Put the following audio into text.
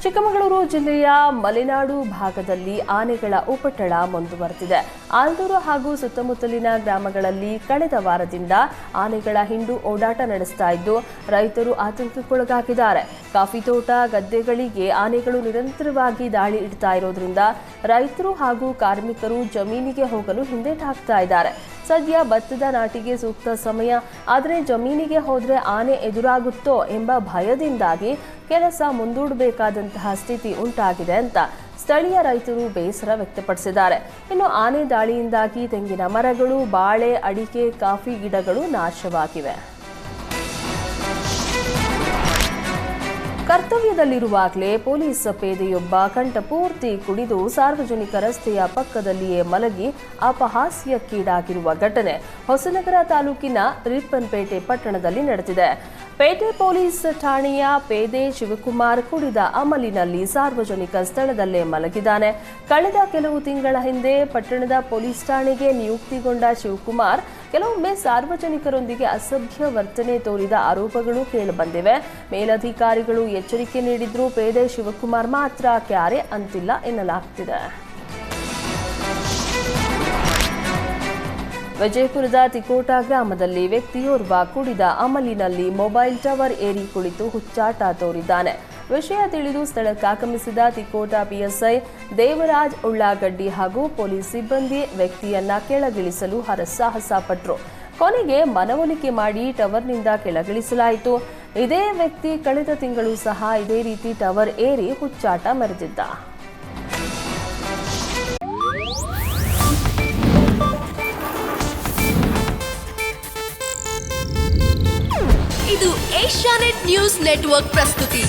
ಚಿಕ್ಕಮಗಳೂರು ಜಿಲ್ಲೆಯ ಮಲೆನಾಡು ಭಾಗದಲ್ಲಿ ಆನೆಗಳ ಉಪಟಳ ಮುಂದುವರೆದಿದೆ. ಆಲ್ದೂರು ಹಾಗೂ ಸುತ್ತಮುತ್ತಲಿನ ಗ್ರಾಮಗಳಲ್ಲಿ ಕಳೆದ ವಾರದಿಂದ ಆನೆಗಳ ಹಿಂಡು ಓಡಾಟ ನಡೆಸ್ತಾ ಇದ್ದು ರೈತರು ಆತಂಕಕ್ಕೊಳಗಾಗಿದ್ದಾರೆ. ಕಾಫಿ ತೋಟ, ಗದ್ದೆಗಳಿಗೆ ಆನೆಗಳು ನಿರಂತರವಾಗಿ ದಾಳಿ ಇಡ್ತಾ ಇರೋದ್ರಿಂದ ರೈತರು ಹಾಗೂ ಕಾರ್ಮಿಕರು ಜಮೀನಿಗೆ ಹೋಗಲು ಹಿಂದೇಟು ಹಾಕ್ತಾ ಇದ್ದಾರೆ. ಸದ್ಯ ಭತ್ತದ ನಾಟಿಗೆ ಸೂಕ್ತ ಸಮಯ, ಆದರೆ ಜಮೀನಿಗೆ ಹೋದ್ರೆ ಆನೆ ಎದುರಾಗುತ್ತೋ ಎಂಬ ಭಯದಿಂದಾಗಿ ಕೆಲಸ ಮುಂದೂಡಬೇಕಾದಂತಹ ಸ್ಥಿತಿ ಉಂಟಾಗಿದೆ ಅಂತ ಸ್ಥಳೀಯ ರೈತರು ಬೇಸರ ವ್ಯಕ್ತಪಡಿಸಿದ್ದಾರೆ. ಇನ್ನು ಆನೆ ದಾಳಿಯಿಂದಾಗಿ ತೆಂಗಿನ ಮರಗಳು, ಬಾಳೆ, ಅಡಿಕೆ, ಕಾಫಿ ಗಿಡಗಳು ನಾಶವಾಗಿವೆ. ಕರ್ತವ್ಯದಲ್ಲಿರುವಾಗಲೇ ಪೊಲೀಸ್ ಪೇದೆಯೊಬ್ಬ ಕಂಠಪೂರ್ತಿ ಕುಡಿದು ಸಾರ್ವಜನಿಕ ರಸ್ತೆಯ ಪಕ್ಕದಲ್ಲಿಯೇ ಮಲಗಿ ಅಪಹಾಸ್ಯಕ್ಕೀಡಾಗಿರುವ ಘಟನೆ ಹೊಸನಗರ ತಾಲೂಕಿನ ರಿಪ್ಪನ್ಪೇಟೆ ಪಟ್ಟಣದಲ್ಲಿ ನಡೆದಿದೆ. ಪೇಟೆ ಪೊಲೀಸ್ ಠಾಣೆಯ ಪೇದೆ ಶಿವಕುಮಾರ್ ಕುಡಿದ ಅಮಲಿನಲ್ಲಿ ಸಾರ್ವಜನಿಕ ಸ್ಥಳದಲ್ಲೇ ಮಲಗಿದ್ದಾನೆ. ಕಳೆದ ಕೆಲವು ತಿಂಗಳ ಹಿಂದೆ ಪಟ್ಟಣದ ಪೊಲೀಸ್ ಠಾಣೆಗೆ ನಿಯುಕ್ತಿಗೊಂಡ ಶಿವಕುಮಾರ್ ಕೆಲವೊಮ್ಮೆ ಸಾರ್ವಜನಿಕರೊಂದಿಗೆ ಅಸಭ್ಯ ವರ್ತನೆ ತೋರಿದ ಆರೋಪಗಳು ಕೇಳಿಬಂದಿವೆ. ಮೇಲಧಿಕಾರಿಗಳು ಎಚ್ಚರಿಕೆ ನೀಡಿದ್ರೂ ಪೇದೆ ಶಿವಕುಮಾರ್ ಮಾತ್ರ ಕ್ಯಾರೆ ಅಂತಿಲ್ಲ ಎನ್ನಲಾಗ್ತಿದೆ. ವಿಜಯಪುರದ ತಿಕೋಟ ಗ್ರಾಮದಲ್ಲಿ ವ್ಯಕ್ತಿಯೋರ್ವ ಕುಡಿದ ಅಮಲಿನಲ್ಲಿ ಮೊಬೈಲ್ ಟವರ್ ಏರಿ ಕುಳಿತು ಹುಚ್ಚಾಟ ತೋರಿದ್ದಾನೆ. ವಿಷಯ ತಿಳಿದು ಸ್ಥಳಕ್ಕಾಗಮಿಸಿದ ತಿಕೋಟ ಪಿಎಸ್ಐ ದೇವರಾಜ್ ಉಳ್ಳಾಗಡ್ಡಿ ಹಾಗೂ ಪೊಲೀಸ್ ಸಿಬ್ಬಂದಿ ವ್ಯಕ್ತಿಯನ್ನ ಕೆಳಗಿಳಿಸಲು ಹರಸಾಹಸ ಪಟ್ಟರು. ಕೊನೆಗೆ ಮನವೊಲಿಕೆ ಮಾಡಿ ಟವರ್ನಿಂದ ಕೆಳಗಿಳಿಸಲಾಯಿತು. ಇದೇ ವ್ಯಕ್ತಿ ಕಳೆದ ತಿಂಗಳು ಸಹ ಇದೇ ರೀತಿ ಟವರ್ ಏರಿ ಹುಚ್ಚಾಟ ಮೆರೆದಿದ್ದ. ಇದು ಏಷ್ಯಾನೆಟ್ ನ್ಯೂಸ್ ನೆಟ್ವರ್ಕ್ ಪ್ರಸ್ತುತಿ.